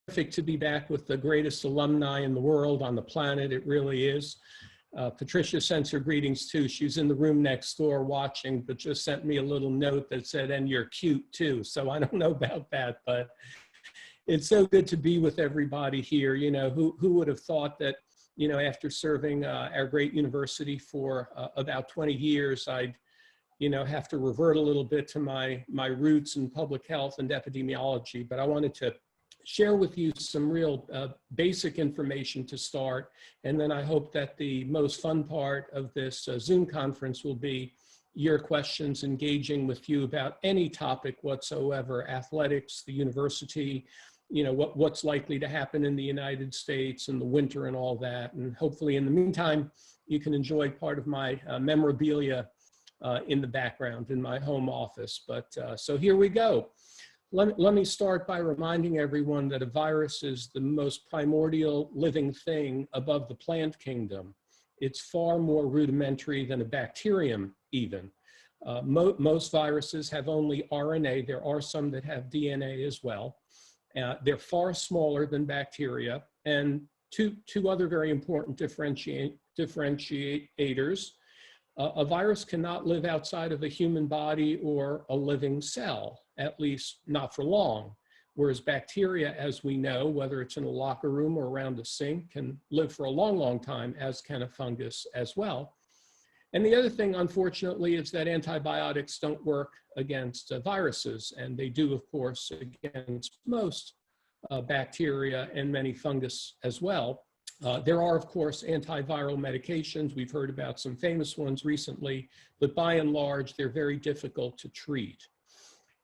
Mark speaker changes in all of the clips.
Speaker 1: to be back with the greatest alumni in the world, on the planet. It really is. Patricia sends her greetings too. She's in the room next door watching, but just sent me a little note that said, and you're cute too. So I don't know about that, but it's so good to be with everybody here. You know, who would have thought that, you know, after serving our great university for about 20 years, I'd, you know, have to revert a little bit to my roots in public health and epidemiology. But I wanted to share with you some real basic information to start. And then I hope that the most fun part of this Zoom conference will be your questions, engaging with you about any topic whatsoever, athletics, the university, you know, what's likely to happen in the United States in the winter and all that. And hopefully in the meantime, you can enjoy part of my memorabilia in the background in my home office. But so here we go. Let me start by reminding everyone that a virus is the most primordial living thing above the plant kingdom. It's far more rudimentary than a bacterium even. Most viruses have only RNA. There are some that have DNA as well. They're far smaller than bacteria. And two other very important differentiators. A virus cannot live outside of a human body or a living cell, at least not for long. Whereas bacteria, as we know, whether it's in a locker room or around a sink, can live for a long, long time, as can a fungus as well. And the other thing, unfortunately, is that antibiotics don't work against viruses, and they do, of course, against most bacteria and many fungus as well. There are, of course, antiviral medications. We've heard about some famous ones recently, but by and large, they're very difficult to treat.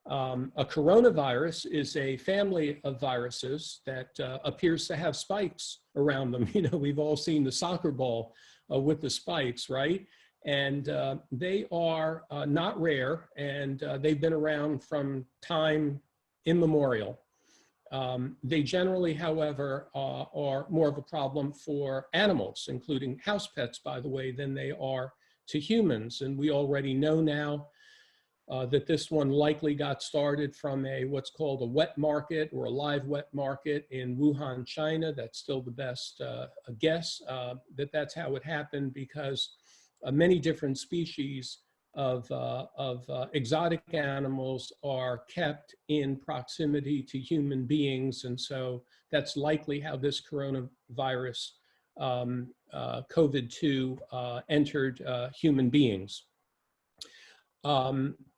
Speaker 1: A coronavirus is a family of viruses that appears to have spikes around them. You know, we've all seen the soccer ball with the spikes, right? And they are not rare, and they've been around from time immemorial. They generally, however, are more of a problem for animals, including house pets, by the way, than they are to humans. And we already know now that this one likely got started from what's called a wet market or a live wet market in Wuhan, China. That's still the best guess that that's how it happened, because many different species of exotic animals are kept in proximity to human beings. And so that's likely how this coronavirus, COVID-2, entered human beings.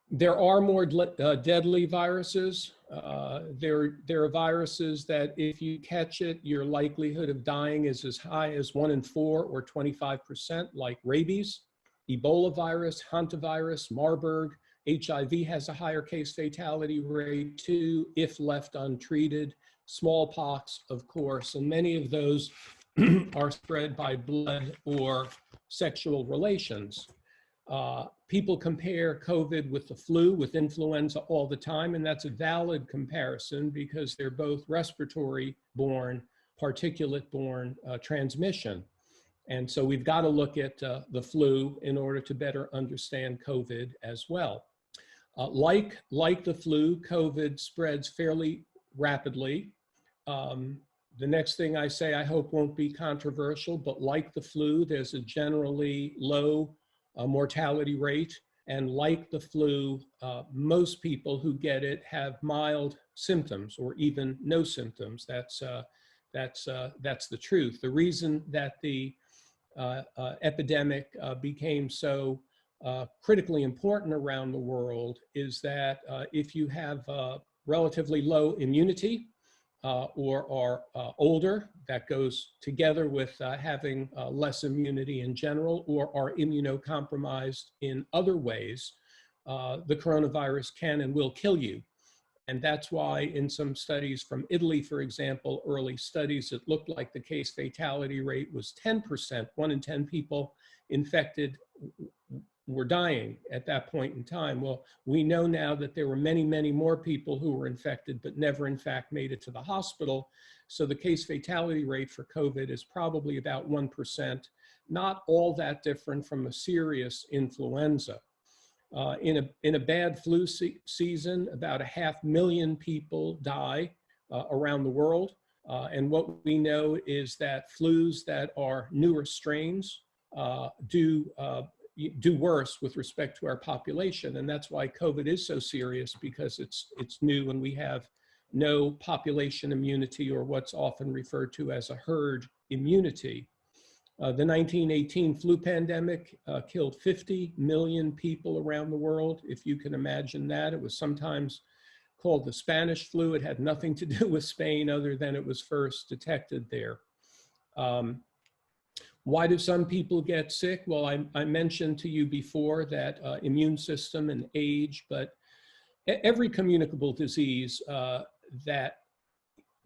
Speaker 1: There are more deadly viruses. There are viruses that if you catch it, your likelihood of dying is as high as 1 in 4 or 25%, like rabies. Ebola virus, hantavirus, Marburg, HIV has a higher case fatality rate too, if left untreated. Smallpox, of course, and many of those are spread by blood or sexual relations. People compare COVID with the flu, with influenza all the time, and that's a valid comparison because they're both respiratory-borne, particulate-borne transmission. And so we've got to look at the flu in order to better understand COVID as well. Like the flu, COVID spreads fairly rapidly. The next thing I say, I hope won't be controversial, but like the flu, there's a generally low mortality rate. And like the flu, most people who get it have mild symptoms or even no symptoms. That's the truth. The reason that the epidemic became so critically important around the world is that if you have relatively low immunity or are older, that goes together with having less immunity in general, or are immunocompromised in other ways, the coronavirus can and will kill you. And that's why in some studies from Italy, for example, early studies, it looked like the case fatality rate was 10%. 1 in 10 people infected were dying at that point in time. Well, we know now that there were many, many more people who were infected, but never in fact made it to the hospital. So the case fatality rate for COVID is probably about 1%, not all that different from a serious influenza. In a bad flu season, about 500,000 people die around the world. And what we know is that flus that are newer strains do worse with respect to our population. And that's why COVID is so serious, because it's new and we have no population immunity, or what's often referred to as a herd immunity. The 1918 flu pandemic killed 50 million people around the world. If you can imagine that, it was sometimes called the Spanish flu. It had nothing to do with Spain other than it was first detected there. Why do some people get sick? Well, I mentioned to you before that immune system and age, but every communicable disease that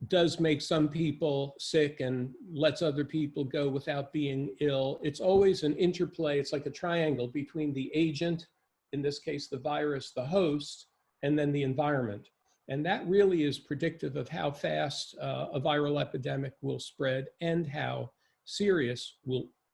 Speaker 1: does make some people sick and lets other people go without being ill, it's always an interplay. It's like a triangle between the agent, in this case the virus, the host, and then the environment. And that really is predictive of how fast a viral epidemic will spread and how serious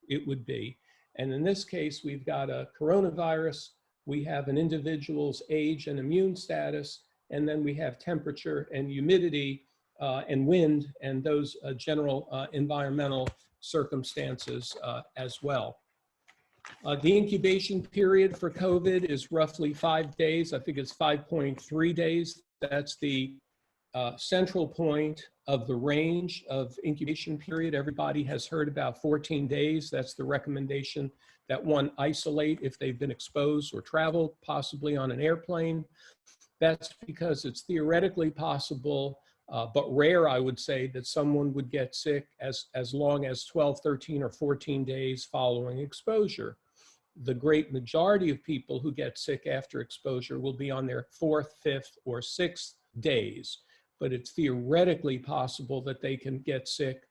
Speaker 1: it would be. And in this case, we've got a coronavirus, we have an individual's age and immune status, and then we have temperature and humidity and wind and those general environmental circumstances as well. The incubation period for COVID is roughly 5 days. I think it's 5.3 days. That's the central point of the range of incubation period. Everybody has heard about 14 days. That's the recommendation that one isolate if they've been exposed or traveled, possibly on an airplane. That's because it's theoretically possible, but rare, I would say, that someone would get sick as long as 12, 13, or 14 days following exposure. The great majority of people who get sick after exposure will be on their 4th, 5th, or 6th days, but it's theoretically possible that they can get sick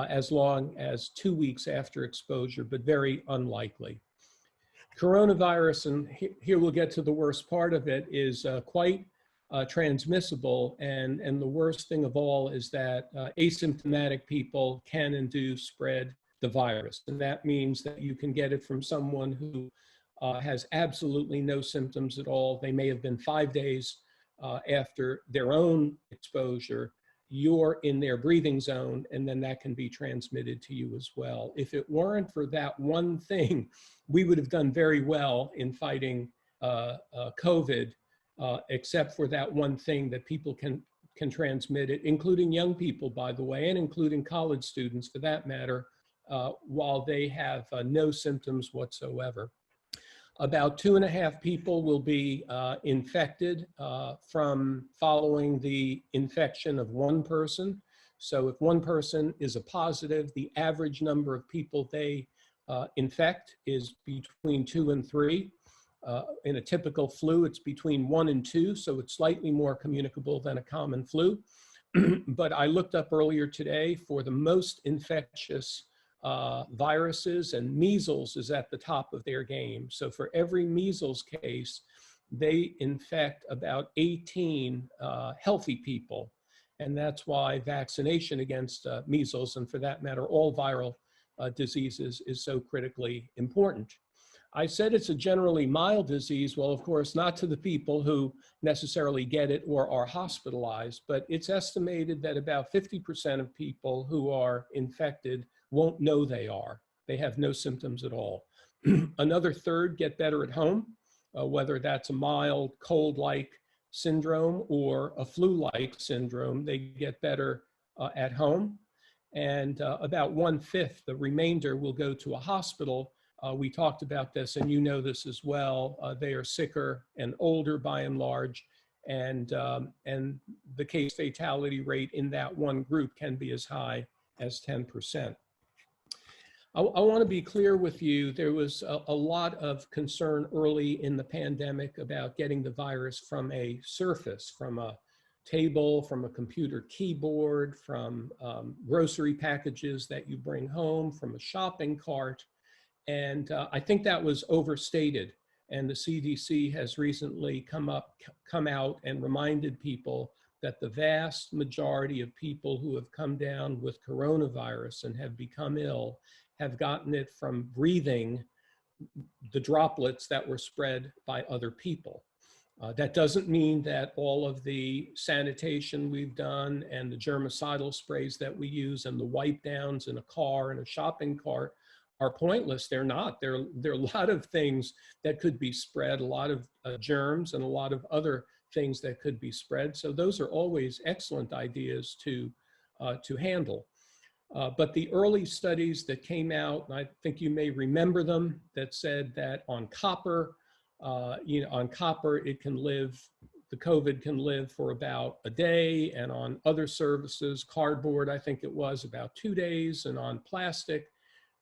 Speaker 1: as long as 2 weeks after exposure, but very unlikely. Coronavirus, and here we'll get to the worst part of it, is quite transmissible, and the worst thing of all is that asymptomatic people can and do spread the virus. And that means that you can get it from someone who has absolutely no symptoms at all. They may have been 5 days after their own exposure. You're in their breathing zone, and then that can be transmitted to you as well. If it weren't for that one thing, we would have done very well in fighting COVID, except for that one thing that people can transmit it, including young people, by the way, and including college students for that matter, while they have no symptoms whatsoever. About 2.5 people will be infected from following the infection of one person. So if one person is a positive, the average number of people they infect is between 2 and 3. In a typical flu, it's between 1 and 2, so it's slightly more communicable than a common flu. But I looked up earlier today for the most infectious viruses, and measles is at the top of their game. So for every measles case, they infect about 18 healthy people. And that's why vaccination against measles, and for that matter, all viral diseases, is so critically important. I said it's a generally mild disease. Well, of course, not to the people who necessarily get it or are hospitalized, but it's estimated that about 50% of people who are infected won't know they are. They have no symptoms at all. Another third get better at home, whether that's a mild cold-like syndrome or a flu-like syndrome. They get better at home. And about 1/5, the remainder, will go to a hospital. We talked about this, and you know this as well. They are sicker and older by and large, and the case fatality rate in that one group can be as high as 10%. I want to be clear with you. There was a lot of concern early in the pandemic about getting the virus from a surface, from a table, from a computer keyboard, from grocery packages that you bring home, from a shopping cart. And I think that was overstated. And the CDC has recently come out and reminded people that the vast majority of people who have come down with coronavirus and have become ill have gotten it from breathing the droplets that were spread by other people. That doesn't mean that all of the sanitation we've done and the germicidal sprays that we use and the wipe downs in a car and a shopping cart are pointless. They're not. There are a lot of things that could be spread, a lot of germs and a lot of other things that could be spread. So those are always excellent ideas to handle. But the early studies that came out, and I think you may remember them, that said that on copper, on copper, it can live, the COVID can live for about a day, and on other surfaces, cardboard, I think it was about 2 days, and on plastic,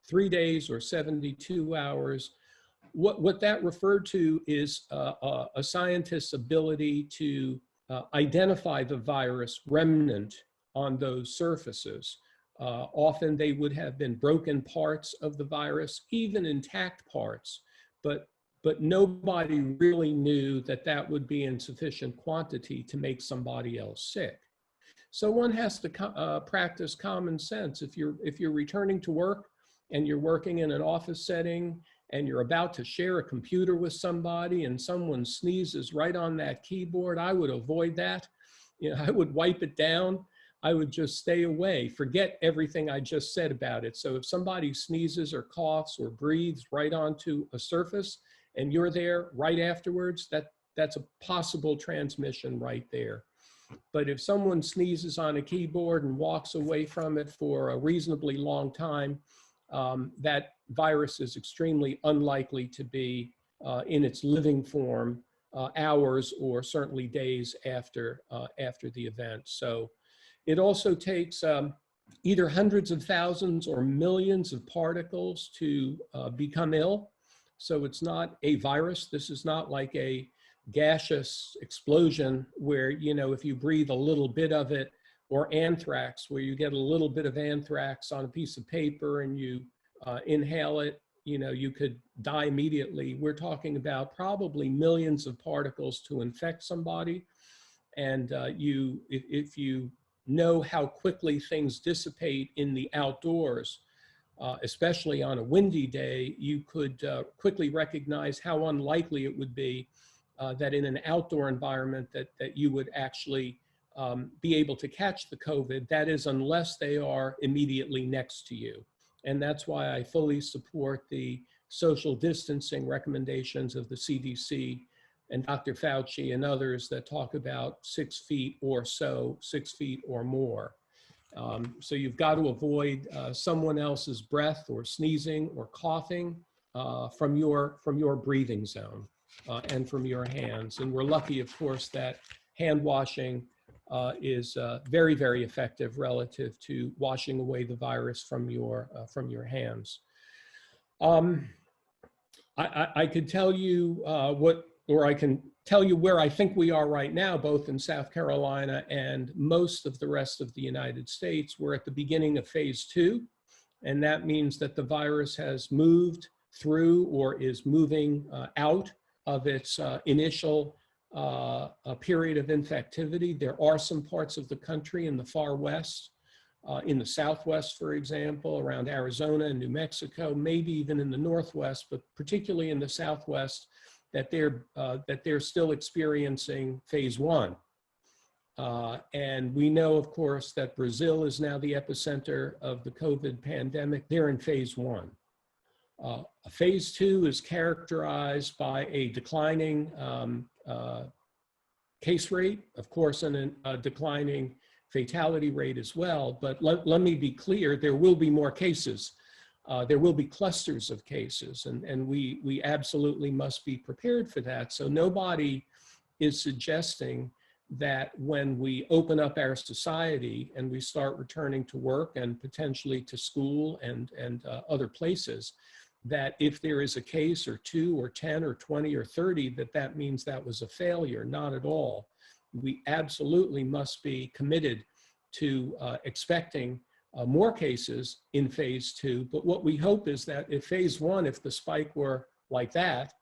Speaker 1: 3 days or 72 hours. What that referred to is a scientist's ability to identify the virus remnant on those surfaces. Often they would have been broken parts of the virus, even intact parts, but nobody really knew that that would be in sufficient quantity to make somebody else sick. So one has to practice common sense. If you're returning to work and you're working in an office setting and you're about to share a computer with somebody and someone sneezes right on that keyboard, I would avoid that. I would wipe it down. I would just stay away, forget everything I just said about it. So if somebody sneezes or coughs or breathes right onto a surface and you're there right afterwards, that's a possible transmission right there. But if someone sneezes on a keyboard and walks away from it for a reasonably long time, that virus is extremely unlikely to be in its living form hours or certainly days after the event. So it also takes either hundreds of thousands or millions of particles to become ill. So it's not a virus. This is not like a gaseous explosion where, if you breathe a little bit of it, or anthrax, where you get a little bit of anthrax on a piece of paper and you inhale it, you could die immediately. We're talking about probably millions of particles to infect somebody. And if you know how quickly things dissipate in the outdoors, especially on a windy day, you could quickly recognize how unlikely it would be that in an outdoor environment that you would actually be able to catch the COVID. That is, unless they are immediately next to you. And that's why I fully support the social distancing recommendations of the CDC and Dr. Fauci and others that talk about 6 feet or so, 6 feet or more. So you've got to avoid someone else's breath or sneezing or coughing from your breathing zone and from your hands. And we're lucky, of course, that hand washing is very, very effective relative to washing away the virus from your hands. I could tell you I can tell you where I think we are right now, both in South Carolina and most of the rest of the United States. We're at the beginning of phase 2, and that means that the virus has moved through or is moving out of its initial period of infectivity. There are some parts of the country in the far west, in the southwest, for example, around Arizona and New Mexico, maybe even in the northwest, but particularly in the southwest, that they're still experiencing phase 1. And we know, of course, that Brazil is now the epicenter of the COVID pandemic. They're in phase 1. Phase 2 is characterized by a declining case rate, of course, and a declining fatality rate as well. But let me be clear, there will be more cases. There will be clusters of cases, and we absolutely must be prepared for that. So nobody is suggesting that when we open up our society and we start returning to work and potentially to school and other places, that if there is a case or 2 or 10 or 20 or 30, that means that was a failure. Not at all. We absolutely must be committed to expecting more cases in phase 2. But what we hope is that if phase 1, if the spike were like that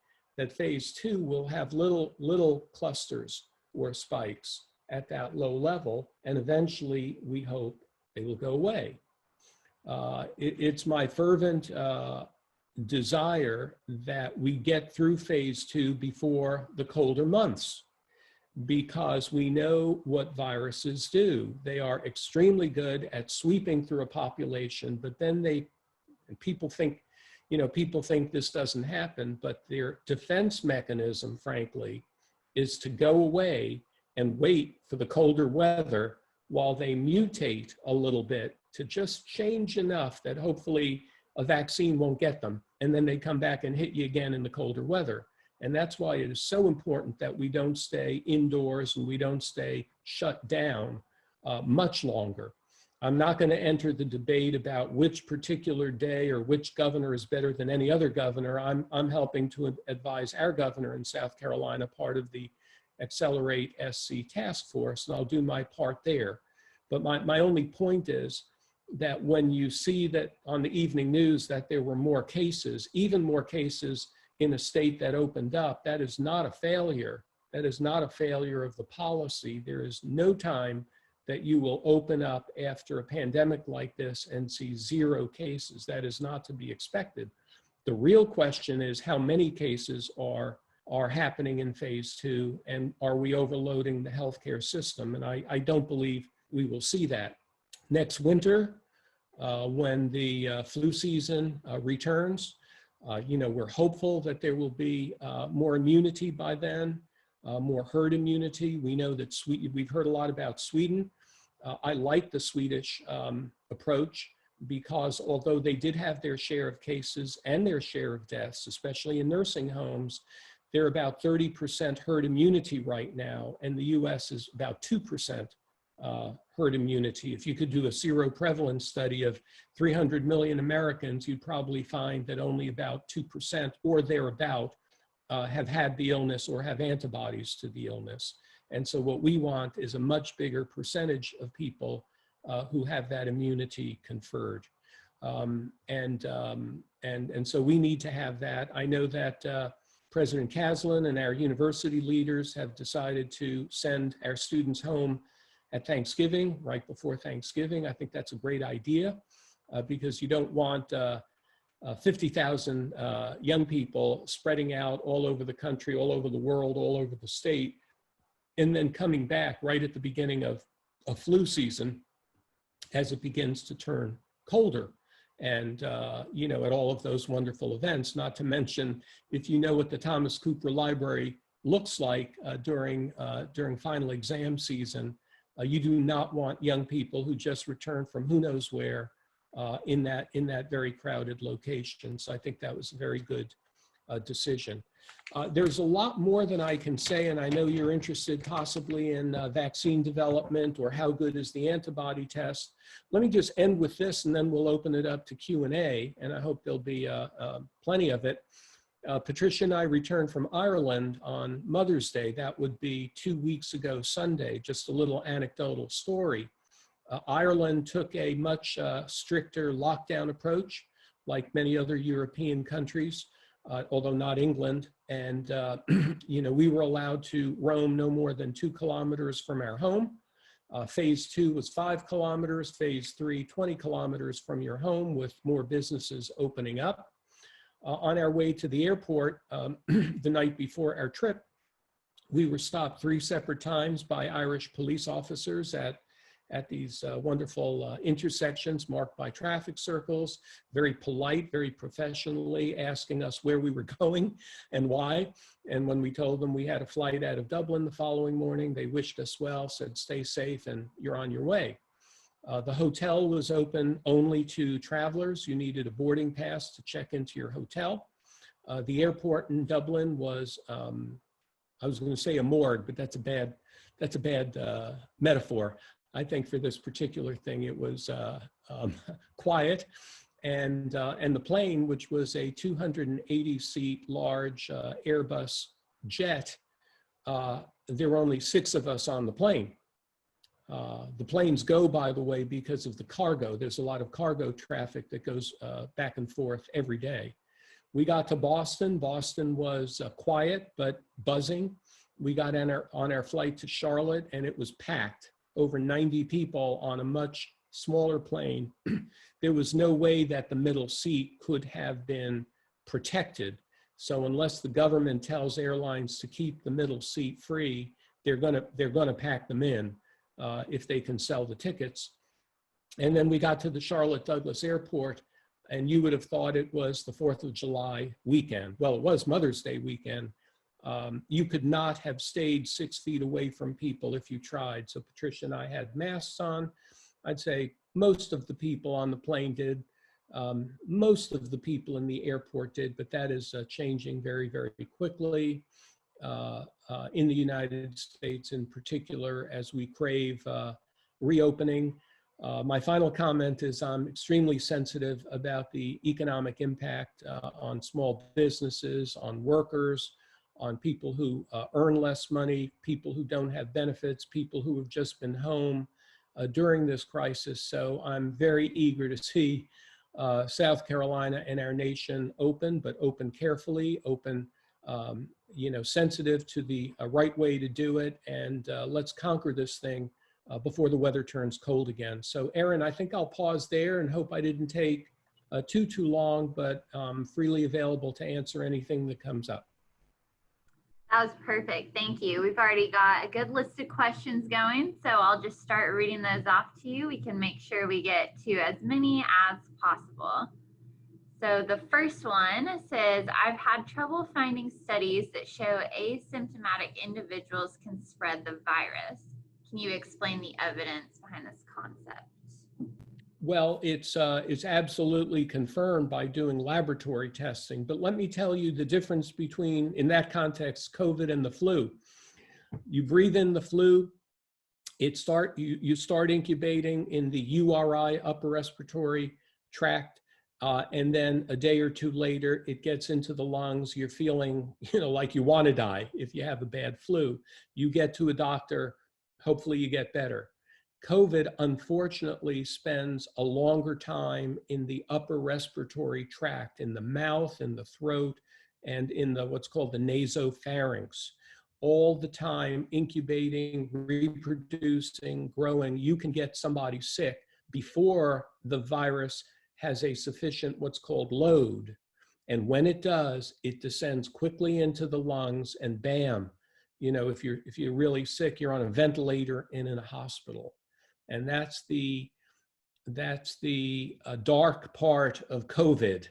Speaker 1: phase 2 will have little clusters or spikes at that low level, and eventually we hope they will go away. It's my fervent desire that we get through phase 2 before the colder months, because we know what viruses do. They are extremely good at sweeping through a population, but then people think this doesn't happen, but their defense mechanism, frankly, is to go away and wait for the colder weather while they mutate a little bit to just change enough that hopefully a vaccine won't get them. And then they come back and hit you again in the colder weather. And that's why it is so important that we don't stay indoors and we don't stay shut down much longer. I'm not going to enter the debate about which particular day or which governor is better than any other governor. I'm helping to advise our governor in South Carolina, part of the Accelerate SC task force, and I'll do my part there. But my only point is that when you see that on the evening news that there were more cases, even more cases in a state that opened up, that is not a failure. That is not a failure of the policy. There is no time that you will open up after a pandemic like this and see 0 cases. That is not to be expected. The real question is how many cases are happening in phase 2, and are we overloading the healthcare system? And I don't believe we will see that. Next winter, when the flu season returns, we're hopeful that there will be more immunity by then, more herd immunity. We know that we've heard a lot about Sweden. I like the Swedish approach, because although they did have their share of cases and their share of deaths, especially in nursing homes, they're about 30% herd immunity right now, and the US is about 2% herd immunity. If you could do a seroprevalence study of 300 million Americans, you'd probably find that only about 2% or thereabout have had the illness or have antibodies to the illness. And so what we want is a much bigger percentage of people who have that immunity conferred. And so we need to have that. I know that President Kaslan and our university leaders have decided to send our students home at Thanksgiving, right before Thanksgiving. I think that's a great idea because you don't want 50,000 young people spreading out all over the country, all over the world, all over the state, and then coming back right at the beginning of a flu season as it begins to turn colder. And, at all of those wonderful events, not to mention, if you know what the Thomas Cooper Library looks like during final exam season, you do not want young people who just returned from who knows where in that very crowded location. So I think that was a very good decision. There's a lot more than I can say, and I know you're interested possibly in vaccine development or how good is the antibody test. Let me just end with this, and then we'll open it up to Q&A, and I hope there'll be plenty of it. Patricia and I returned from Ireland on Mother's Day. That would be 2 weeks ago Sunday. Just a little anecdotal story. Ireland took a much stricter lockdown approach, like many other European countries, although not England. And, we were allowed to roam no more than 2 kilometers from our home. Phase 2 was 5 kilometers, phase 3, 20 kilometers from your home, with more businesses opening up. On our way to the airport the night before our trip, we were stopped 3 separate times by Irish police officers at these wonderful intersections marked by traffic circles, very polite, very professionally asking us where we were going and why. And when we told them we had a flight out of Dublin the following morning, they wished us well, said, stay safe and you're on your way. The hotel was open only to travelers. You needed a boarding pass to check into your hotel. The airport in Dublin was, I was going to say a morgue, but that's a bad metaphor. I think for this particular thing, it was quiet, and the plane, which was a 280-seat large Airbus jet, there were only 6 of us on the plane. The planes go, by the way, because of the cargo. There's a lot of cargo traffic that goes back and forth every day. We got to Boston. Boston was quiet but buzzing. We got on our flight to Charlotte, and it was packed. Over 90 people on a much smaller plane. There was no way that the middle seat could have been protected. So unless the government tells airlines to keep the middle seat free, they're gonna pack them in if they can sell the tickets. And then we got to the Charlotte Douglas Airport, and you would have thought it was the 4th of July weekend. Well, it was Mother's Day weekend. You could not have stayed 6 feet away from people if you tried. So Patricia and I had masks on. I'd say most of the people on the plane did. Most of the people in the airport did, but that is changing very, very quickly in the United States in particular as we crave reopening. My final comment is I'm extremely sensitive about the economic impact on small businesses, on workers, on people who earn less money, people who don't have benefits, people who have just been home during this crisis. So I'm very eager to see South Carolina and our nation open, but open carefully, open, sensitive to the right way to do it. And let's conquer this thing before the weather turns cold again. So Erin, I think I'll pause there and hope I didn't take too long, but freely available to answer anything that comes up.
Speaker 2: That was perfect. Thank you. We've already got a good list of questions going, so I'll just start reading those off to you. We can make sure we get to as many as possible. So the first one says, I've had trouble finding studies that show asymptomatic individuals can spread the virus. Can you explain the evidence behind this concept?
Speaker 1: Well, it's absolutely confirmed by doing laboratory testing, but let me tell you the difference between, in that context, COVID and the flu. You breathe in the flu, you start incubating in the URI, upper respiratory tract, and then a day or two later, it gets into the lungs. You're feeling, like you want to die if you have a bad flu. You get to a doctor, hopefully you get better. COVID, unfortunately, spends a longer time in the upper respiratory tract, in the mouth, in the throat, and in the what's called the nasopharynx. All the time incubating, reproducing, growing. You can get somebody sick before the virus has a sufficient what's called load. And when it does, it descends quickly into the lungs and bam, if you're really sick, you're on a ventilator and in a hospital. And that's the dark part of COVID,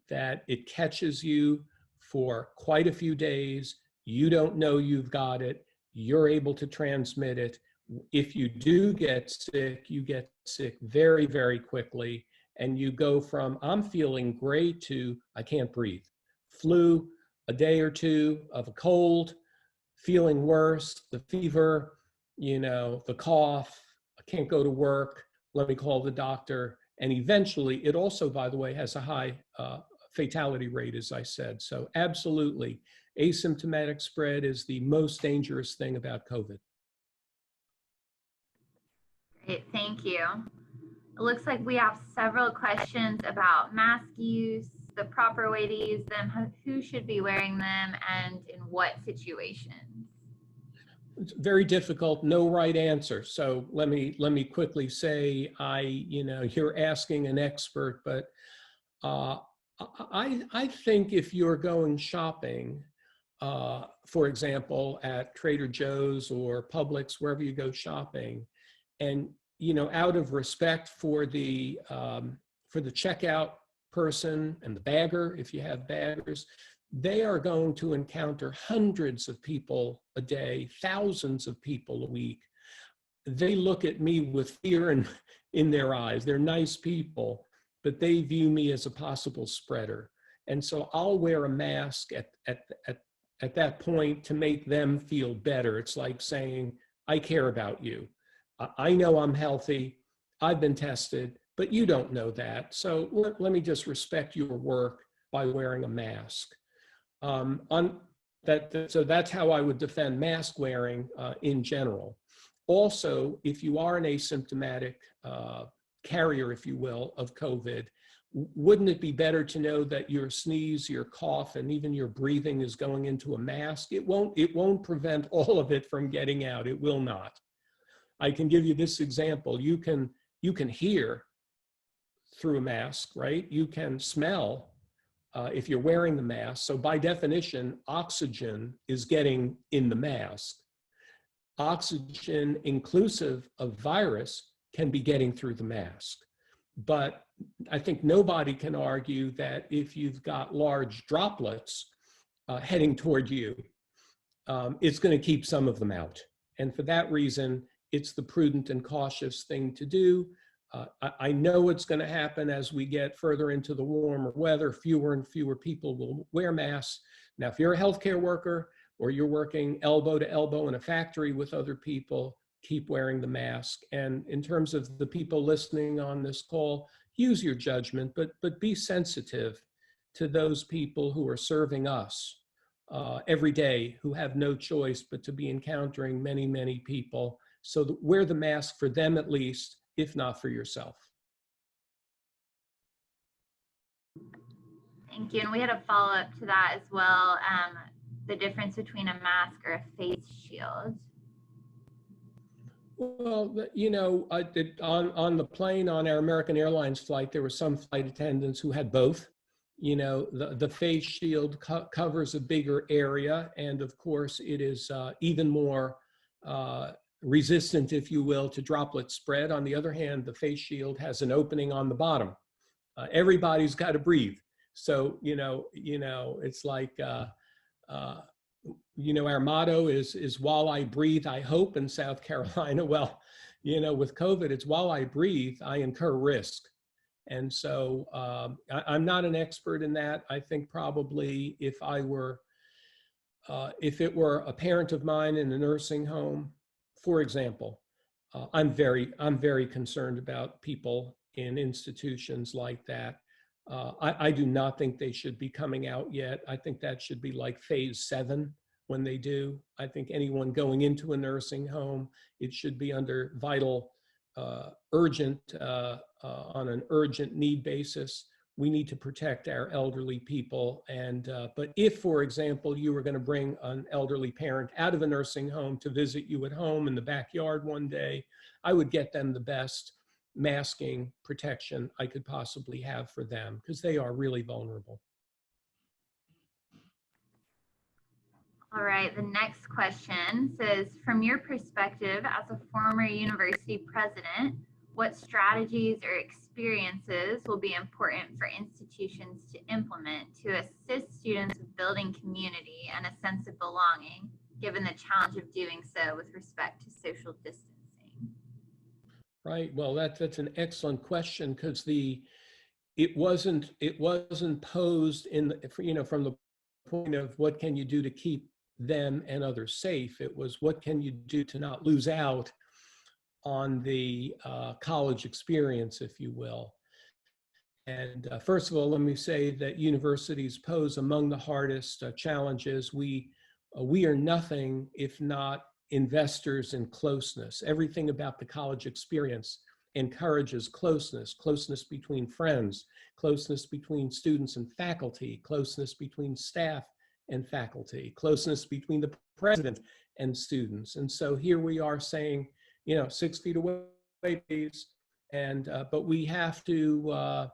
Speaker 1: that it catches you for quite a few days. You don't know you've got it. You're able to transmit it. If you do get sick, you get sick very, very quickly. And you go from, I'm feeling great, to I can't breathe. Flu, a day or two of a cold, feeling worse, the fever, the cough, I can't go to work, let me call the doctor. And eventually, it also, by the way, has a high fatality rate, as I said. So absolutely, asymptomatic spread is the most dangerous thing about COVID.
Speaker 2: Great, thank you. It looks like we have several questions about mask use, the proper way to use them, who should be wearing them, and in what situations.
Speaker 1: It's very difficult, no right answer. So let me quickly say, you're asking an expert, but I think if you're going shopping, for example, at Trader Joe's or Publix, wherever you go shopping, and out of respect for the checkout person and the bagger, if you have baggers, they are going to encounter hundreds of people a day, thousands of people a week. They look at me with fear in their eyes. They're nice people, but they view me as a possible spreader. And so I'll wear a mask at that point to make them feel better. It's like saying, I care about you. I know I'm healthy. I've been tested, but you don't know that. So let me just respect your work by wearing a mask. So that's how I would defend mask wearing in general. Also, if you are an asymptomatic carrier, if you will, of COVID, wouldn't it be better to know that your sneeze, your cough, and even your breathing is going into a mask? It won't prevent all of it from getting out. It will not. I can give you this example. You can hear through a mask, right? You can smell. if you're wearing the mask. So by definition, oxygen is getting in the mask. Oxygen inclusive of virus can be getting through the mask. But I think nobody can argue that if you've got large droplets heading toward you, it's going to keep some of them out. And for that reason, it's the prudent and cautious thing to do. I know it's going to happen as we get further into the warmer weather. Fewer and fewer people will wear masks. Now, if you're a healthcare worker or you're working elbow to elbow in a factory with other people, keep wearing the mask. And in terms of the people listening on this call, use your judgment, but be sensitive to those people who are serving us every day, who have no choice but to be encountering many, many people. So wear the mask for them at least, if not for yourself.
Speaker 2: Thank you. And we had a follow-up to that as well, the difference between a mask or a face shield.
Speaker 1: Well, you know, on the plane on our American Airlines flight, there were some flight attendants who had both. You know, the face shield covers a bigger area, and of course it is even more resistant, if you will, to droplet spread. On the other hand, the face shield has an opening on the bottom. Everybody's got to breathe. So, you know, it's like, you know, our motto is while I breathe, I hope in South Carolina. Well, you know, with COVID, it's while I breathe, I incur risk. And so I'm not an expert in that. I think probably if it were a parent of mine in a nursing home, for example, I'm very concerned about people in institutions like that. I do not think they should be coming out yet. I think that should be like phase 7 when they do. I think anyone going into a nursing home, it should be under vital, urgent, on an urgent need basis. We need to protect our elderly people. And but if, for example, you were going to bring an elderly parent out of a nursing home to visit you at home in the backyard one day, I would get them the best masking protection I could possibly have for them, because they are really vulnerable.
Speaker 2: All right, the next question says, from your perspective as a former university president, what strategies or experiences will be important for institutions to implement to assist students with building community and a sense of belonging, given the challenge of doing so with respect to social distancing?
Speaker 1: Right. Well, that's an excellent question, because it wasn't posed in from the point of what can you do to keep them and others safe. It was what can you do to not lose out on the college experience, if you will. And first of all, let me say that universities pose among the hardest challenges. We are nothing if not investors in closeness. Everything about the college experience encourages closeness, closeness between friends, closeness between students and faculty, closeness between staff and faculty, closeness between the president and students. And so here we are saying, 6 feet away, please. And but we have to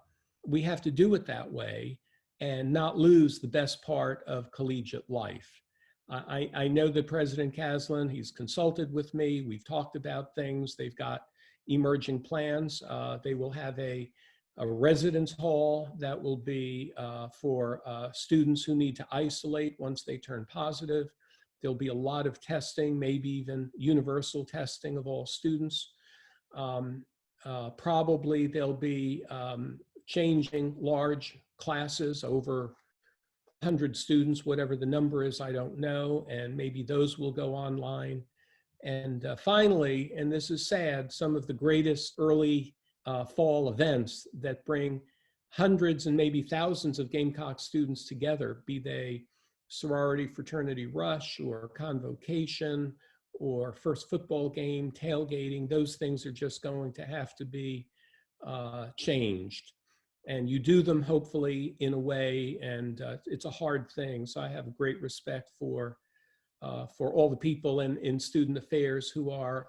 Speaker 1: do it that way and not lose the best part of collegiate life. I know that President Kaslan, he's consulted with me. We've talked about things. They've got emerging plans. They will have a residence hall that will be for students who need to isolate once they turn positive. There'll be a lot of testing, maybe even universal testing of all students. Probably they'll be changing large classes over 100 students, whatever the number is, I don't know, and maybe those will go online. And finally, and this is sad, some of the greatest early fall events that bring hundreds and maybe thousands of Gamecock students together, be they sorority fraternity rush or convocation or first football game, tailgating, those things are just going to have to be changed. And you do them hopefully in a way, and it's a hard thing. So I have a great respect for all the people in student affairs who are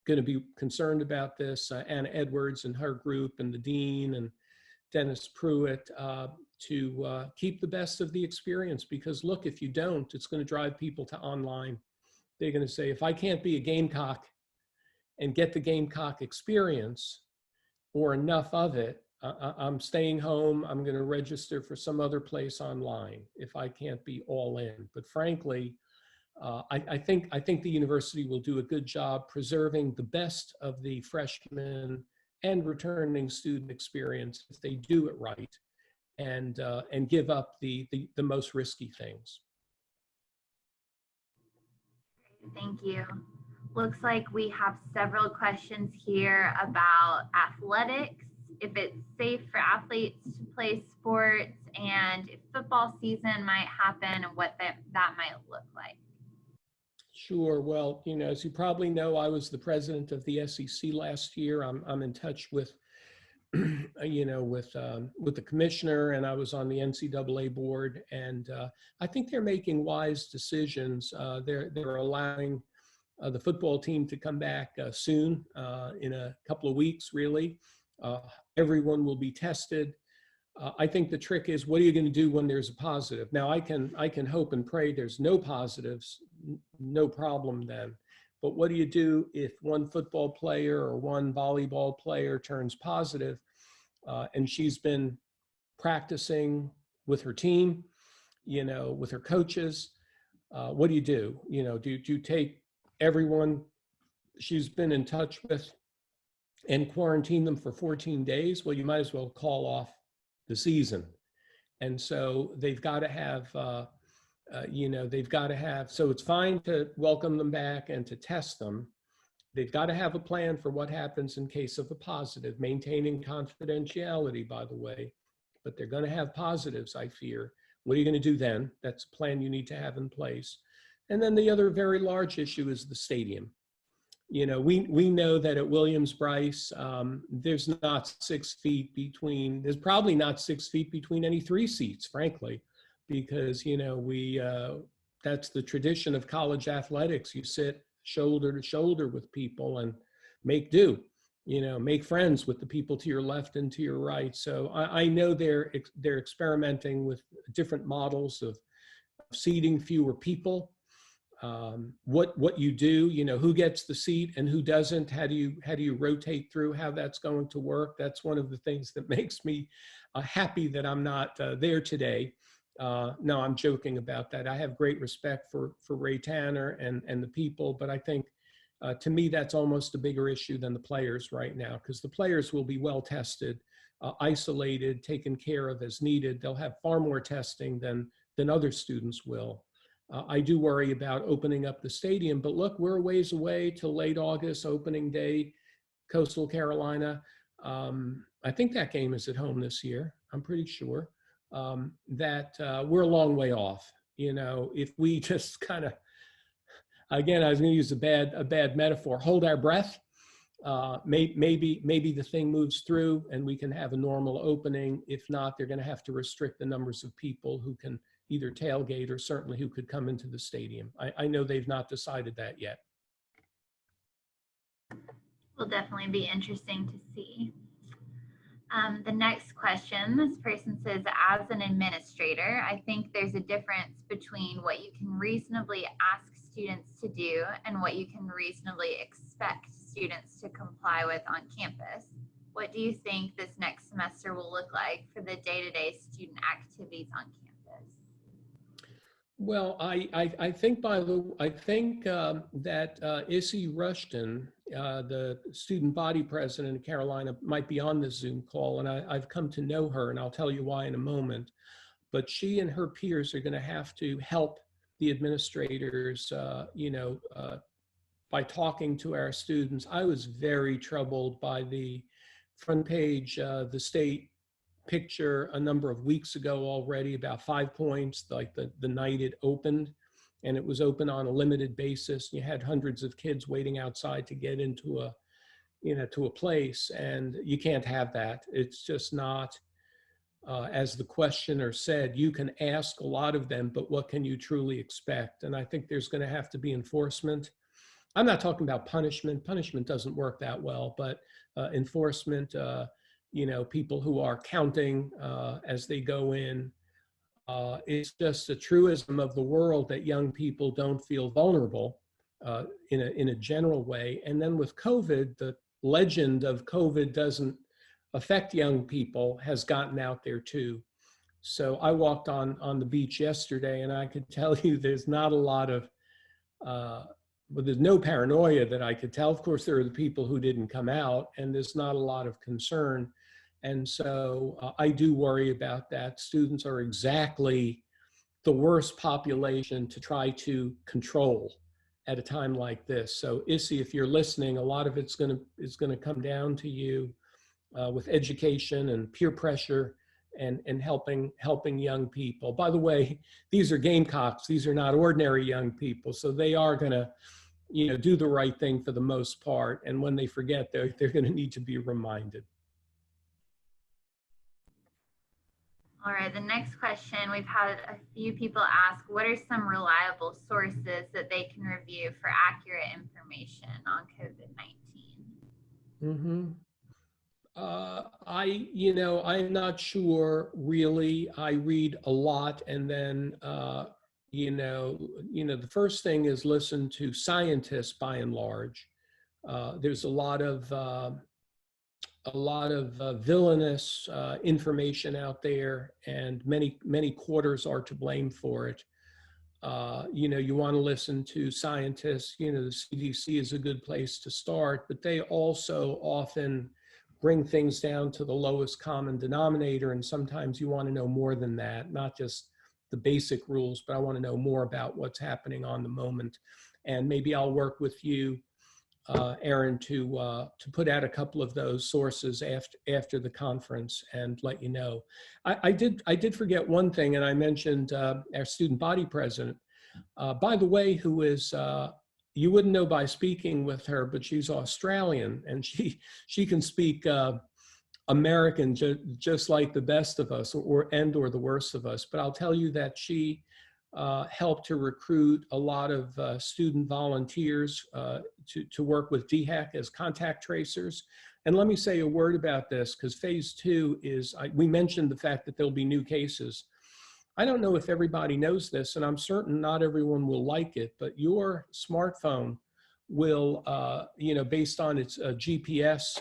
Speaker 1: going to be concerned about this. Anna Edwards and her group, and the dean, and Dennis Pruitt. to keep the best of the experience. Because look, if you don't, it's going to drive people to online. They're going to say, if I can't be a Gamecock and get the Gamecock experience or enough of it, I'm staying home. I'm going to register for some other place online if I can't be all in. But frankly, I think the university will do a good job preserving the best of the freshman and returning student experience if they do it right, and give up the most risky things.
Speaker 2: Thank you. Looks like we have several questions here about athletics, if it's safe for athletes to play sports, and if football season might happen and what that might look like.
Speaker 1: Sure. Well, as you probably know, I was the president of the SEC last year. I'm in touch with, with the commissioner, and I was on the NCAA board. And I think they're making wise decisions. They're allowing the football team to come back soon, in a couple of weeks, really. Everyone will be tested. I think the trick is, what are you going to do when there's a positive? Now, I can hope and pray there's no positives, no problem then. But what do you do if one football player or one volleyball player turns positive, and she's been practicing with her team, with her coaches? What do you do? Do you take everyone she's been in touch with and quarantine them for 14 days? Well, you might as well call off the season. And so they've got to have, so it's fine to welcome them back and to test them. They've got to have a plan for what happens in case of a positive, maintaining confidentiality, by the way, but they're going to have positives, I fear. What are you going to do then? That's a plan you need to have in place. And then the other very large issue is the stadium. We know that at Williams-Brice, there's not 6 feet between, there's probably not 6 feet between any 3 seats, frankly, because, that's the tradition of college athletics. You sit shoulder to shoulder with people and make do, make friends with the people to your left and to your right. So I know they're experimenting with different models of seating fewer people. What you do, who gets the seat and who doesn't, how do you rotate through, how that's going to work. That's one of the things that makes me happy that I'm not there today. No, I'm joking about that. I have great respect for Ray Tanner and the people, but I think to me, that's almost a bigger issue than the players right now, because the players will be well tested, isolated, taken care of as needed. They'll have far more testing than other students will. I do worry about opening up the stadium, but look, we're a ways away till late August, opening day, Coastal Carolina. I think that game is at home this year. I'm pretty sure that we're a long way off. If we just kind of, again, I was going to use a bad metaphor, hold our breath, maybe the thing moves through and we can have a normal opening. If not, they're going to have to restrict the numbers of people who can either tailgate or certainly who could come into the stadium. I know they've not decided that yet.
Speaker 2: Will definitely be interesting to see. The next question, this person says, as an administrator, I think there's a difference between what you can reasonably ask students to do and what you can reasonably expect students to comply with on campus. What do you think this next semester will look like for the day-to-day student activities on campus?
Speaker 1: Well, I think that Issy Rushton, the student body president of Carolina, might be on this Zoom call, and I've come to know her, and I'll tell you why in a moment. But she and her peers are going to have to help the administrators, by talking to our students. I was very troubled by the front page, the state picture a number of weeks ago already about 5 Points, like the night it opened, and it was open on a limited basis. You had hundreds of kids waiting outside to get into a place, and you can't have that. It's just not, as the questioner said, you can ask a lot of them, but what can you truly expect? And I think there's going to have to be enforcement. I'm not talking about punishment. Punishment doesn't work that well, but enforcement, people who are counting as they go in. It's just a truism of the world that young people don't feel vulnerable in a general way. And then with COVID, the legend of COVID doesn't affect young people has gotten out there too. So I walked on the beach yesterday, and I could tell you there's not a lot of, but there's no paranoia that I could tell. Of course, there are the people who didn't come out, and there's not a lot of concern. And so I do worry about that. Students are exactly the worst population to try to control at a time like this. So Issy, if you're listening, a lot of it's is gonna come down to you with education and peer pressure and helping young people. By the way, these are Gamecocks. These are not ordinary young people. So they are gonna, do the right thing for the most part. And when they forget, they're gonna need to be reminded.
Speaker 2: All right, the next question, we've had a few people ask, what are some reliable sources that they can review for accurate information on COVID-19?
Speaker 1: Mm-hmm. I'm not sure really. I read a lot, and then, the first thing is listen to scientists by and large. There's a lot of villainous information out there, and many quarters are to blame for it. You want to listen to scientists. The CDC is a good place to start, but they also often bring things down to the lowest common denominator, and sometimes you want to know more than that, not just the basic rules, but I want to know more about what's happening on the moment. And maybe I'll work with you, Aaron, to put out a couple of those sources after the conference and let you know. I did forget one thing, and I mentioned our student body president, by the way, who is, you wouldn't know by speaking with her, but she's Australian, and she can speak American just like the best of us, or the worst of us. But I'll tell you that she helped to recruit a lot of student volunteers to work with DHEC as contact tracers. And let me say a word about this, because phase 2 is, we mentioned the fact that there'll be new cases. I don't know if everybody knows this, and I'm certain not everyone will like it, but your smartphone will, based on its GPS,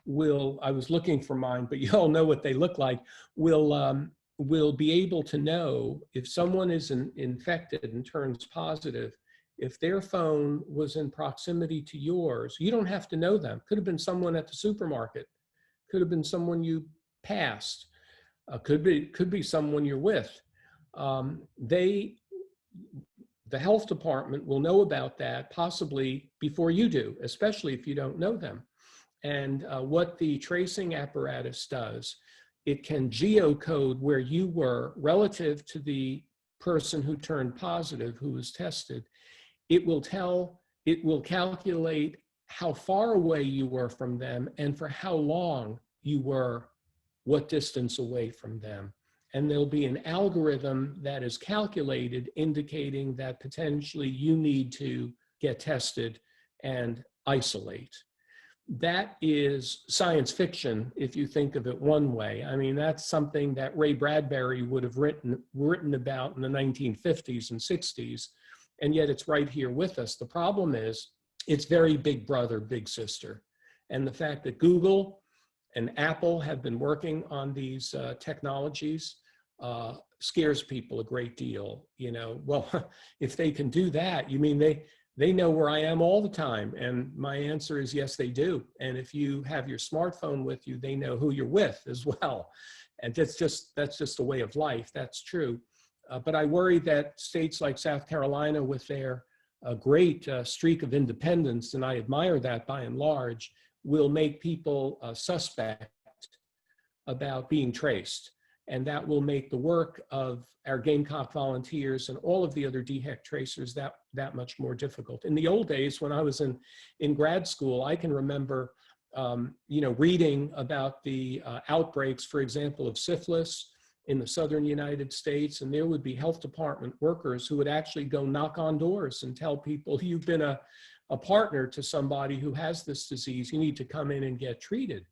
Speaker 1: I was looking for mine, but you all know what they look like, will be able to know if someone is infected and turns positive, if their phone was in proximity to yours. You don't have to know them. Could have been someone at the supermarket, could have been someone you passed, could be someone you're with. The health department will know about that possibly before you do, especially if you don't know them. And what the tracing apparatus does, it can geocode where you were relative to the person who turned positive, who was tested. It will calculate how far away you were from them and for how long you were, what distance away from them. And there'll be an algorithm that is calculated indicating that potentially you need to get tested and isolate. That is science fiction, if you think of it one way. I mean, that's something that Ray Bradbury would have written about in the 1950s and 60s, and yet it's right here with us. The problem is, it's very big brother, big sister. And the fact that Google and Apple have been working on these technologies scares people a great deal. Well, if they can do that, you mean they know where I am all the time? And my answer is yes, they do. And if you have your smartphone with you, they know who you're with as well. And that's just a way of life. That's true. But I worry that states like South Carolina, with their great streak of independence, and I admire that by and large, will make people suspect about being traced. And that will make the work of our Gamecock volunteers and all of the other DHEC tracers that much more difficult. In the old days, when I was in grad school, I can remember reading about the outbreaks, for example, of syphilis in the southern United States, and there would be health department workers who would actually go knock on doors and tell people, you've been a partner to somebody who has this disease, you need to come in and get treated.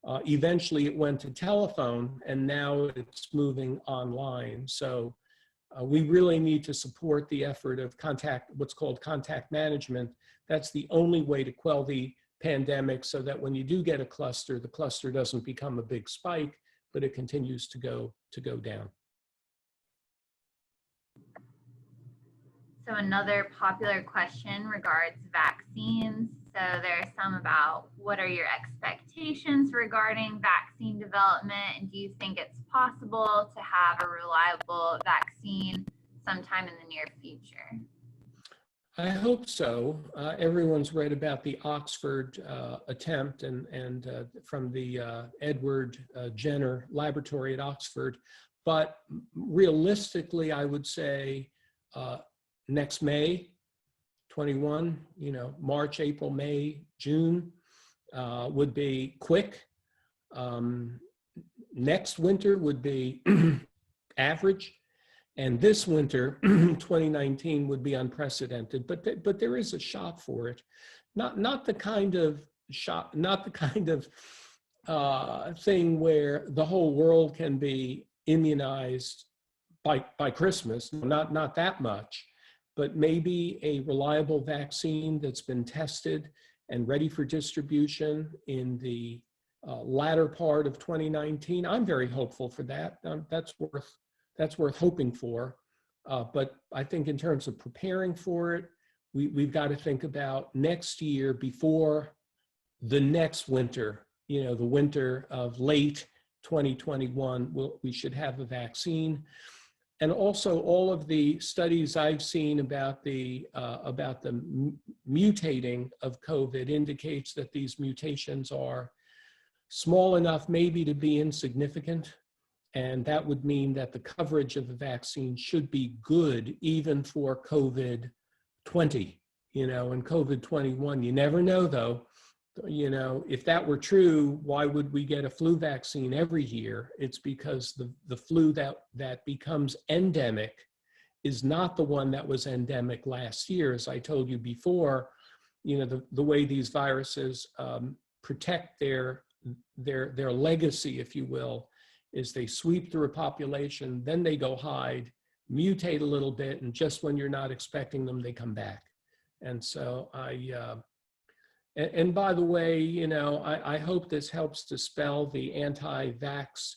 Speaker 1: Eventually it went to telephone, and now it's moving online. So we really need to support the effort of what's called contact management. That's the only way to quell the pandemic, so that when you do get a cluster, the cluster doesn't become a big spike, but it continues to go down.
Speaker 2: So another popular question regards vaccines. So there are some about what are your expectations regarding vaccine development, and do you think it's possible to have a reliable vaccine sometime in the near future?
Speaker 1: I hope so. Everyone's read about the Oxford attempt and from the Edward Jenner laboratory at Oxford, but realistically, I would say next May 21, March, April, May, June would be quick. Next winter would be average. And this winter, 2019, would be unprecedented, but there is a shot for it. Not the kind of shot, not the kind of thing where the whole world can be immunized by Christmas, not that much, but maybe a reliable vaccine that's been tested and ready for distribution in the latter part of 2019. I'm very hopeful for that. That's worth hoping for. But I think in terms of preparing for it, we've got to think about next year before the next winter, the winter of late 2021, we should have a vaccine. And also all of the studies I've seen about the mutating of COVID indicates that these mutations are small enough maybe to be insignificant. And that would mean that the coverage of the vaccine should be good even for COVID-20, and COVID-21. You never know though, if that were true, why would we get a flu vaccine every year? It's because the flu that becomes endemic is not the one that was endemic last year. As I told you before, the way these viruses protect their legacy, if you will, is they sweep through a population, then they go hide, mutate a little bit, and just when you're not expecting them, they come back. And so and by the way, I hope this helps dispel the anti-vax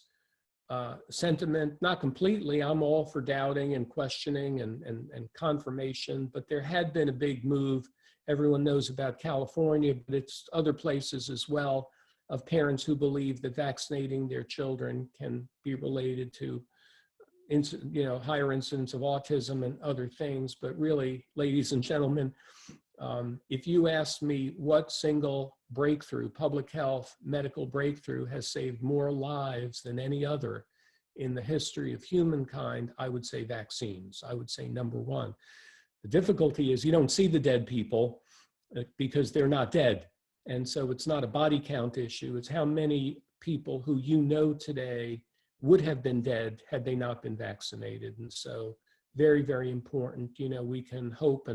Speaker 1: sentiment. Not completely, I'm all for doubting and questioning and confirmation, but there had been a big move. Everyone knows about California, but it's other places as well, of parents who believe that vaccinating their children can be related to higher incidence of autism and other things. But really, ladies and gentlemen, if you ask me what single breakthrough, public health, medical breakthrough has saved more lives than any other in the history of humankind, I would say vaccines. I would say number one. The difficulty is you don't see the dead people because they're not dead. And so it's not a body count issue. It's how many people who today would have been dead had they not been vaccinated. And so very, very important. We can hope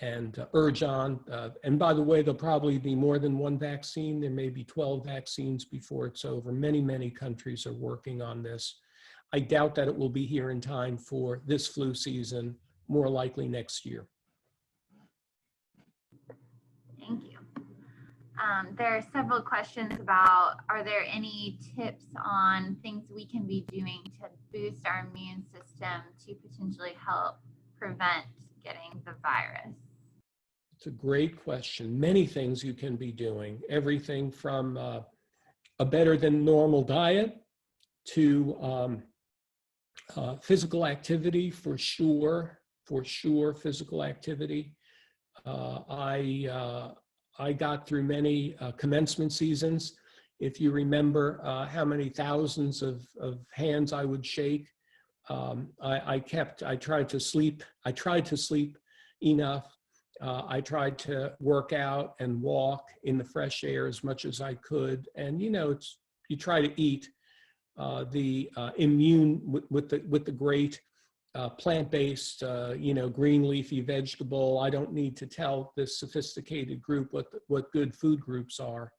Speaker 1: and urge on. And by the way, there'll probably be more than one vaccine. There may be 12 vaccines before it's over. Many, many countries are working on this. I doubt that it will be here in time for this flu season, more likely next year.
Speaker 2: Thank you. There are several questions about, are there any tips on things we can be doing to boost our immune system to potentially help prevent getting the virus?
Speaker 1: It's a great question. Many things you can be doing, everything from a better than normal diet to physical activity, for sure, physical activity. I got through many commencement seasons. If you remember how many thousands of hands I would shake, I tried to sleep enough. I tried to work out and walk in the fresh air as much as I could. And you try to eat the immune with the great plant-based, green leafy vegetable. I don't need to tell this sophisticated group what good food groups are.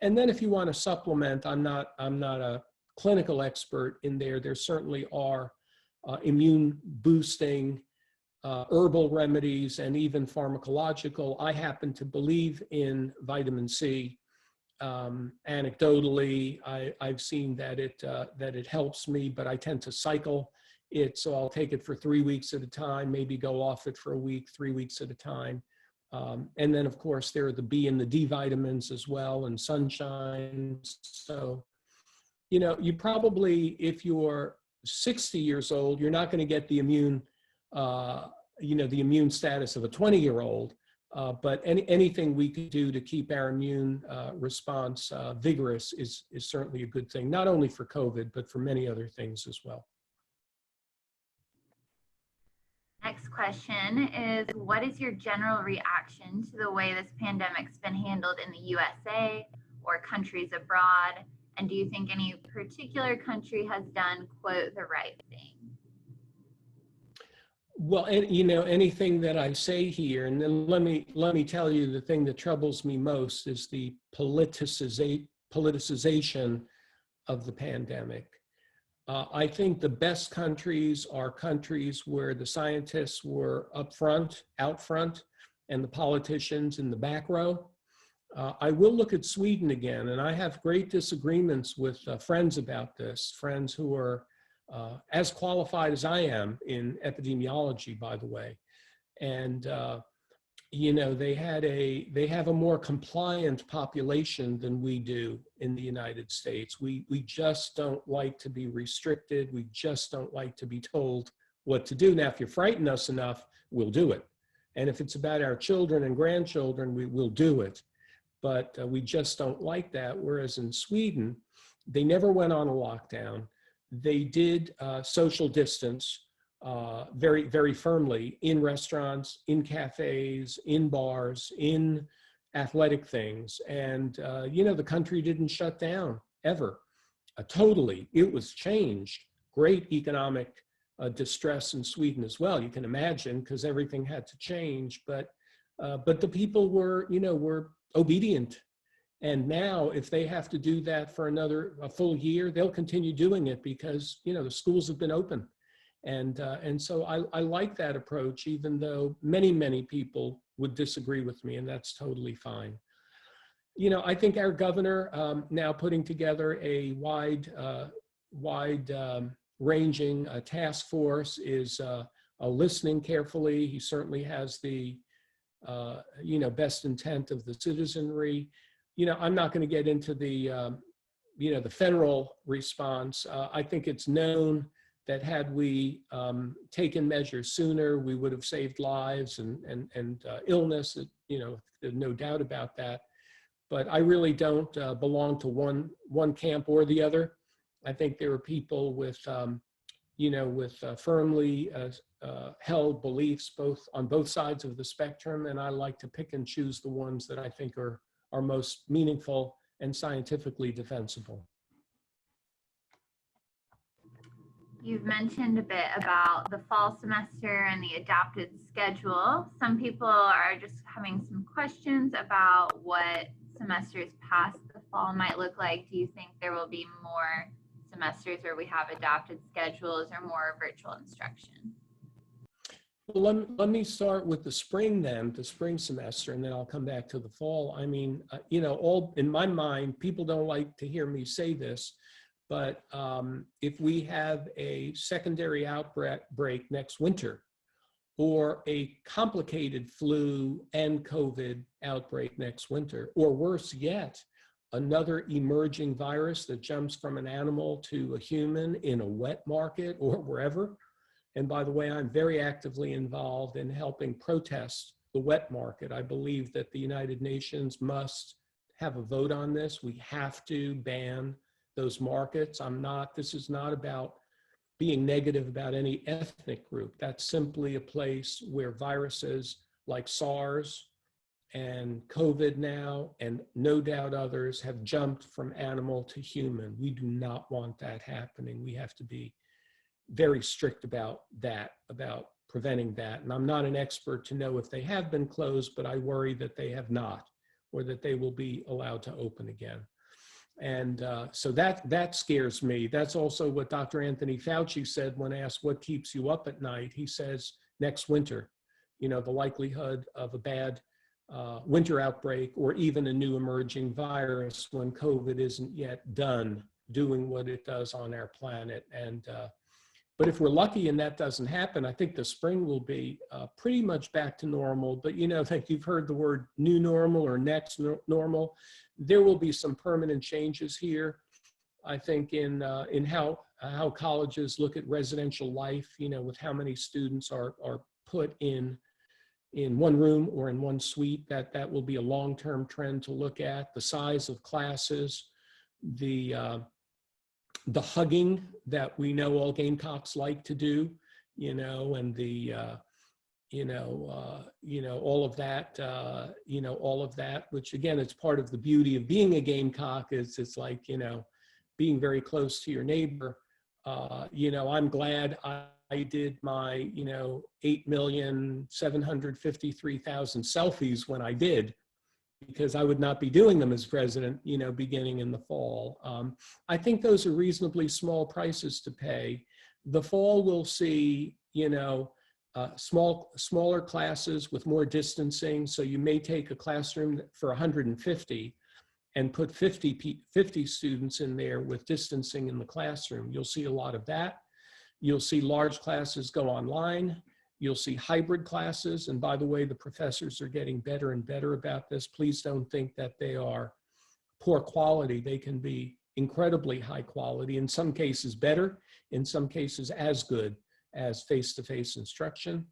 Speaker 1: And then if you want to supplement, I'm not a clinical expert in there. There certainly are immune boosting herbal remedies and even pharmacological. I happen to believe in vitamin C. Anecdotally, I've seen that it helps me, but I tend to cycle it. So I'll take it for 3 weeks at a time, maybe go off it for a week, 3 weeks at a time. And then of course there are the B and the D vitamins as well, and sunshine. So, you know, you probably, if you're 60 years old, you're not going to get the immune, the immune status of a 20-year-old. But anything we could do to keep our immune response vigorous is certainly a good thing, not only for COVID, but for many other things as well.
Speaker 2: Next question is, what is your general reaction to the way this pandemic's been handled in the USA or countries abroad? And do you think any particular country has done, quote, the right thing?
Speaker 1: Well, and, you know, anything that I say here, and then let me tell you, the thing that troubles me most is the politicization of the pandemic. I think the best countries are countries where the scientists were out front, and the politicians in the back row. I will look at Sweden again, and I have great disagreements with friends about this, friends who are as qualified as I am in epidemiology, by the way. And, you know, they have a more compliant population than we do in the United States. We just don't like to be restricted. We just don't like to be told what to do. Now, if you frighten us enough, we'll do it. And if it's about our children and grandchildren, we will do it. But we just don't like that. Whereas in Sweden, they never went on a lockdown. They did social distance very, very firmly in restaurants, in cafes, in bars, in athletic things. And, you know, the country didn't shut down ever, totally. It was changed. Great economic distress in Sweden as well, you can imagine, because everything had to change. But the people were, you know, were obedient. And now, if they have to do that for a full year, they'll continue doing it because, you know, the schools have been open. And so I like that approach, even though many people would disagree with me, and that's totally fine. You know, I think our governor now putting together a wide ranging task force is listening carefully. He certainly has the, you know, best intent of the citizenry. You know, I'm not going to get into the, you know, the federal response. I think it's known that had we taken measures sooner, we would have saved lives and illness, you know, there's no doubt about that. But I really don't belong to one camp or the other. I think there are people with, you know, with firmly held beliefs on both sides of the spectrum, and I like to pick and choose the ones that I think are most meaningful and scientifically defensible.
Speaker 2: You've mentioned a bit about the fall semester and the adapted schedule. Some people are just having some questions about what semesters past the fall might look like. Do you think there will be more semesters where we have adapted schedules or more virtual instruction?
Speaker 1: Well, let me start with the spring then, the spring semester, and then I'll come back to the fall. I mean, you know, all in my mind, people don't like to hear me say this, but if we have a secondary outbreak next winter, or a complicated flu and COVID outbreak next winter, or worse yet, another emerging virus that jumps from an animal to a human in a wet market or wherever. And by the way, I'm very actively involved in helping protest the wet market. I believe that the United Nations must have a vote on this. We have to ban those markets. This is not about being negative about any ethnic group. That's simply a place where viruses like SARS and COVID now, and no doubt others, have jumped from animal to human. We do not want that happening. We have to be very strict about that, about preventing that. And I'm not an expert to know if they have been closed, but I worry that they have not, or that they will be allowed to open again. And so that scares me. That's also what Dr. Anthony Fauci said when asked what keeps you up at night. He says next winter, the likelihood of a bad winter outbreak or even a new emerging virus when COVID isn't yet done doing what it does on our planet. And but if we're lucky and that doesn't happen, I think the spring will be pretty much back to normal. But like you've heard the word new normal or next normal, there will be some permanent changes here. I think in how colleges look at residential life, with how many students are put in one room or in one suite, that will be a long-term trend to look at. The size of classes, the hugging that we know all Gamecocks like to do, and all of that, which again, it's part of the beauty of being a Gamecock is it's like, being very close to your neighbor. I'm glad I did my, 8,753,000 selfies when I did, because I would not be doing them as president, beginning in the fall. I think those are reasonably small prices to pay. The fall will see, smaller classes with more distancing. So you may take a classroom for 150 and put 50 students in there with distancing in the classroom. You'll see a lot of that. You'll see large classes go online. You'll see hybrid classes. And by the way, the professors are getting better and better about this. Please don't think that they are poor quality. They can be incredibly high quality, in some cases better, in some cases as good as face-to-face instruction.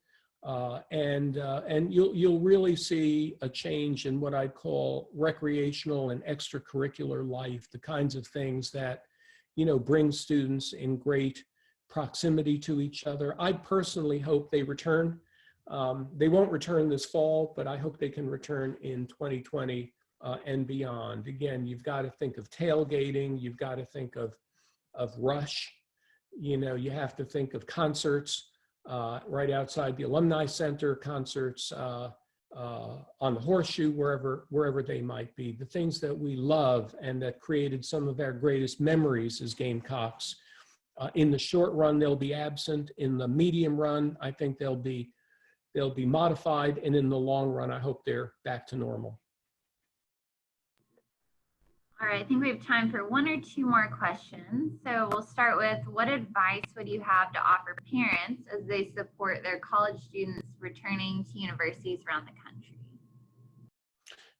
Speaker 1: And you'll really see a change in what I'd call recreational and extracurricular life, the kinds of things that, bring students in great proximity to each other. I personally hope they return. They won't return this fall, but I hope they can return in 2020 and beyond. Again, you've got to think of tailgating. You've got to think of Rush. You have to think of concerts right outside the Alumni Center, concerts on the Horseshoe, wherever they might be. The things that we love and that created some of our greatest memories as Gamecocks. In the short run, they'll be absent. In the medium run, I think they'll be modified. And in the long run, I hope they're back to normal.
Speaker 2: All right, I think we have time for one or two more questions. So we'll start with, what advice would you have to offer parents as they support their college students returning to universities around the country?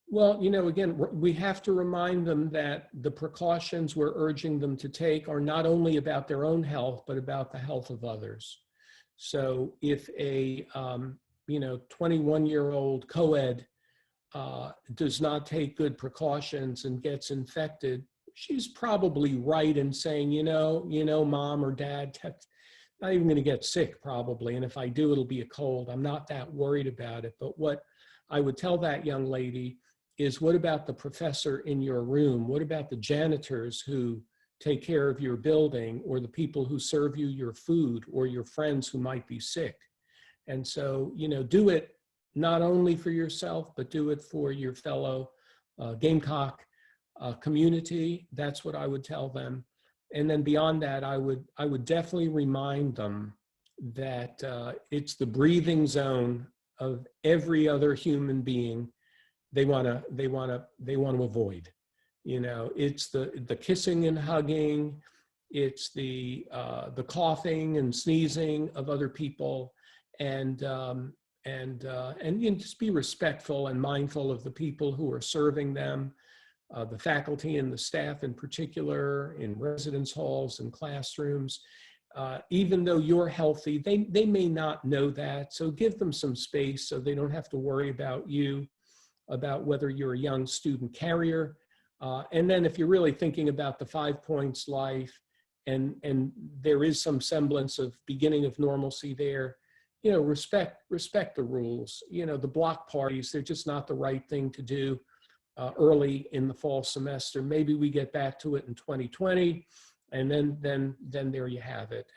Speaker 1: Well, again, we have to remind them that the precautions we're urging them to take are not only about their own health, but about the health of others. So if a 21-year-old co-ed does not take good precautions and gets infected, she's probably right in saying, mom or dad, not even going to get sick probably. And if I do, it'll be a cold. I'm not that worried about it. But what I would tell that young lady is, what about the professor in your room? What about the janitors who take care of your building, or the people who serve you your food, or your friends who might be sick? And so, do it not only for yourself, but do it for your fellow Gamecock community. That's what I would tell them. And then beyond that, I would definitely remind them that it's the breathing zone of every other human being they want to avoid. It's the kissing and hugging, it's the coughing and sneezing of other people, and just be respectful and mindful of the people who are serving them, the faculty and the staff in particular, in residence halls and classrooms. Even though you're healthy, they may not know that, so give them some space so they don't have to worry about you, about whether you're a young student carrier. And then if you're really thinking about the 5 points life, and there is some semblance of beginning of normalcy there, respect the rules. The block parties, they're just not the right thing to do early in the fall semester. Maybe we get back to it in 2020, and then there you have it.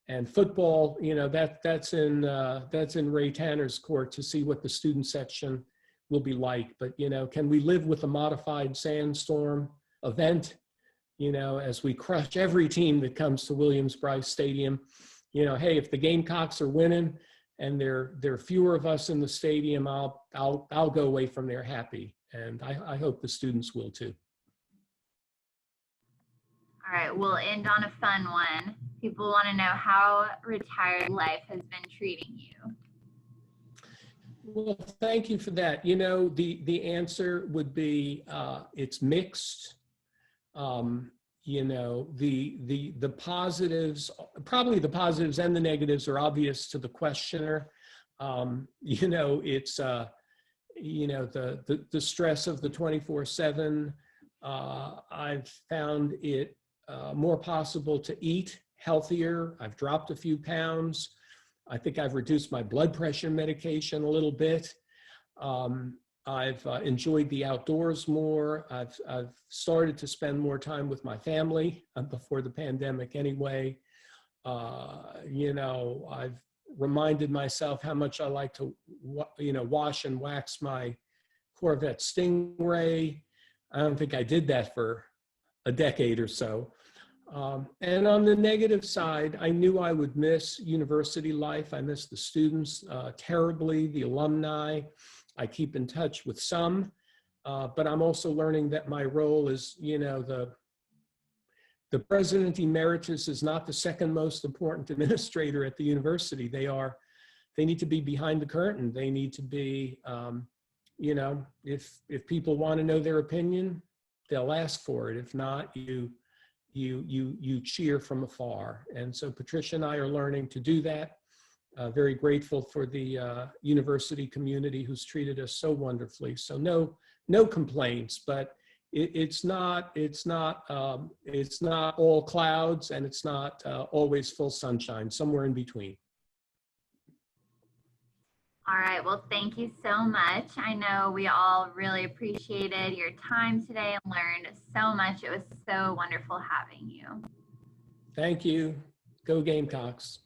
Speaker 1: And football, that's in Ray Tanner's court to see what the student section will be like. But, you know, can we live with a modified sandstorm event, you know, as we crush every team that comes to Williams-Brice Stadium? You know, hey, if the Gamecocks are winning and there are fewer of us in the stadium, I'll go away from there happy. And I hope the students will too.
Speaker 2: All right, we'll end on a fun one. People want to know how retired life has been treating you.
Speaker 1: Well, thank you for that. You know, the answer would be it's mixed. You know, the positives, probably the positives and the negatives are obvious to the questioner. You know, it's you know, the stress of the 24/7. I've found it more possible to eat healthier. I've dropped a few pounds. I think I've reduced my blood pressure medication a little bit. I've enjoyed the outdoors more. I've started to spend more time with my family before the pandemic anyway. You know, I've reminded myself how much I like to, you know, wash and wax my Corvette Stingray. I don't think I did that for a decade or so. And on the negative side, I knew I would miss university life. I miss the students terribly, the alumni. I keep in touch with some, but I'm also learning that my role is, you know, the President Emeritus is not the second most important administrator at the university. They need to be behind the curtain. They need to be, you know, if people want to know their opinion, they'll ask for it. If not, you cheer from afar. And so Patricia and I are learning to do that. Very grateful for the university community who's treated us so wonderfully. So no complaints, but it's not all clouds, and it's not always full sunshine, somewhere in between.
Speaker 2: All right, well, thank you so much. I know we all really appreciated your time today and learned so much. It was so wonderful having you.
Speaker 1: Thank you. Go Gamecocks.